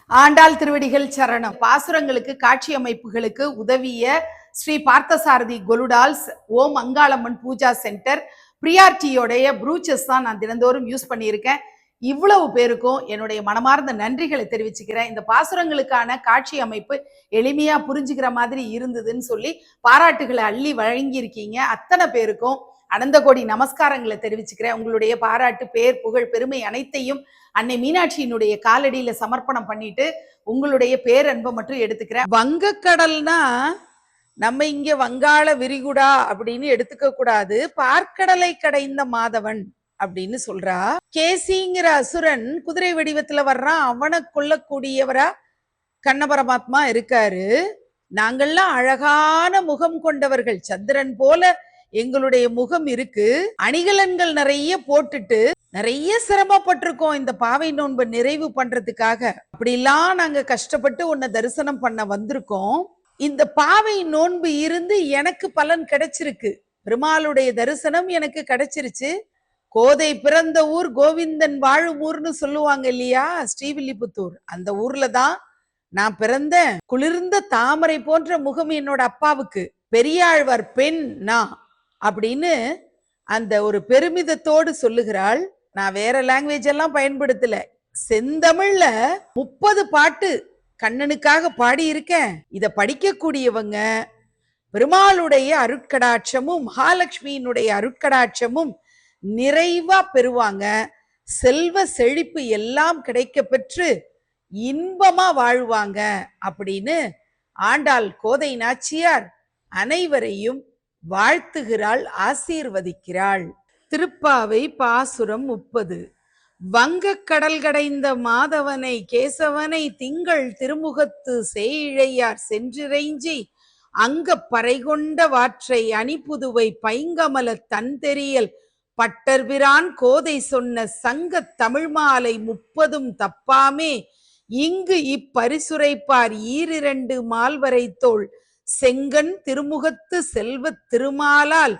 ஆண்டாள் திருவடிகள் சரணம். பாசுரங்களுக்கு காட்சி அமைப்புகளுக்கு உதவிய ஸ்ரீ பார்த்தசாரதி கொலுடால்ஸ், ஓம் அங்காளம்மன் பூஜா சென்டர், பிரியார்டியோடைய ப்ரூச்சஸ் தான் நான் தினந்தோறும் யூஸ் பண்ணியிருக்கேன். இவ்வளவு பேருக்கும் என்னுடைய மனமார்ந்த நன்றிகளை தெரிவிச்சுக்கிறேன். இந்த பாசுரங்களுக்கான காட்சி அமைப்பு எளிமையா புரிஞ்சுக்கிற மாதிரி இருந்ததுன்னு சொல்லி பாராட்டுகளை அள்ளி வழங்கியிருக்கீங்க. அத்தனை பேருக்கும் அனந்த கோடி நமஸ்காரங்களை தெரிவிச்சுக்கிறேன். உங்களுடைய பாராட்டு, பேர், புகழ், பெருமை அனைத்தையும் அன்னை மீனாட்சியினுடைய காலடியில சமர்ப்பணம் பண்ணிட்டு உங்களுடைய பேரன்பை மட்டும் எடுத்துக்கிறேன். வங்கக்கடல்னா நம்ம இங்க வங்காள விரிகுடா அப்படின்னு எடுத்துக்க கூடாது. பார்க்கடலை கடைந்த மாதவன் அப்படின்னு சொல்றா. கேசிங்கிற அசுரன் குதிரை வடிவத்துல வர்றான். அவனை கொல்லக்கூடியவரா கண்ண பரமாத்மா இருக்காரு. நாங்கள்லாம் அழகான முகம் கொண்டவர்கள், சந்திரன் போல எங்களுடைய முகம் இருக்கு. அணிகலன்கள் நிறைய போட்டுட்டு நிறைய சிரமப்பட்டிருக்கோம் இந்த பாவை நோன்பை நிறைவு பண்றதுக்காக. அப்படிலாம் நாங்க கஷ்டப்பட்டு உன்னை தரிசனம் பண்ண வந்திருக்கோம். இந்த பாவை நோன்பு இருந்து எனக்கு பலன் கிடைச்சிருக்கு. பெருமாளுடைய தரிசனம் எனக்கு கிடைச்சிருச்சு. கோதை பிறந்த ஊர் கோவிந்தன் வாழும் ஊர்னு சொல்லுவாங்க இல்லையா, ஸ்ரீவில்லிபுத்தூர். அந்த ஊர்ல தான் நான் பிறந்தேன். குளிர்ந்த தாமரை போன்ற முகம் என்னோட அப்பாவுக்கு. பெரியாழ்வார் பெண் நான் அப்படின்னு அந்த ஒரு பெருமிதத்தோடு சொல்லுகிறாள். நான் வேற லாங்குவேஜ் எல்லாம் பயன்படுத்தல. செந்தமிழ்ல 30 பாட்டு கண்ணனுக்காக பாடி இருக்கேன். இத படிக்கக்கூடியவங்க பெருமாளுடைய அருட்கடாட்சமும் மகாலட்சுமியினுடைய அருட்கடாட்சமும் நிறைவா பெறுவாங்க. செல்வ செழிப்பு எல்லாம் கிடைக்க பெற்று இன்பமா வாழ்வாங்க அப்படின்னு ஆண்டாள் கோதை நாச்சியார் அனைவரையும் வாழ்த்துகிறாள், ஆசீர்வதிக்கிறாள். திருப்பாவை பாசுரம் 30. வங்கக் கடல் கடைந்த மாதவனை கேசவனை திங்கள் திருமுகத்து சேயிழையார் சென்றிறைஞ்சி அங்க பறைகொண்ட வாற்றை அணிப்புதுவை பைங்கமல தன்தெரியல் பட்டர்பிரான் கோதை சொன்ன சங்க தமிழ் மாலை 30 தப்பாமே இங்கு இப்பரிசுரைப்பார் 2 மால்வரை தோள் செங்கன் திருமுகத்து செல்வ திருமாலால்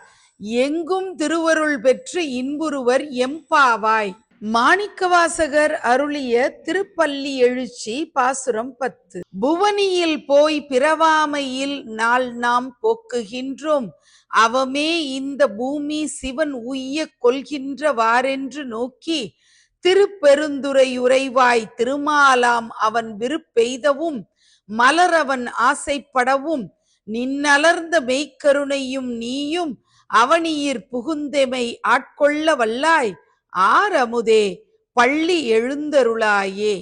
எங்கும் திருவருள் பெற்று இன்புருவர் எம்பாவாய். மாணிக்கவாசகர் அருளிய திருப்பள்ளி எழுச்சி பாசுரம் 10. புவனியில் போய் பிறவாமையில் நாள் நாம் போக்குகின்றோம், அவமே இந்த பூமி சிவன் உய்ய கொள்கின்றவாறென்று நோக்கி திருப்பெருந்துரை உறைவாய் திருமாலாம் அவன் விருப்பெய்தவும் மலரவன் ஆசைப்படவும் நின்னலர்ந்த மெய்க்கருணையும் நீயும் அவனியிர் புகுந்தெமை ஆட்கொள்ள வல்லாய் ஆரமுதே பள்ளி எழுந்தருளாயே.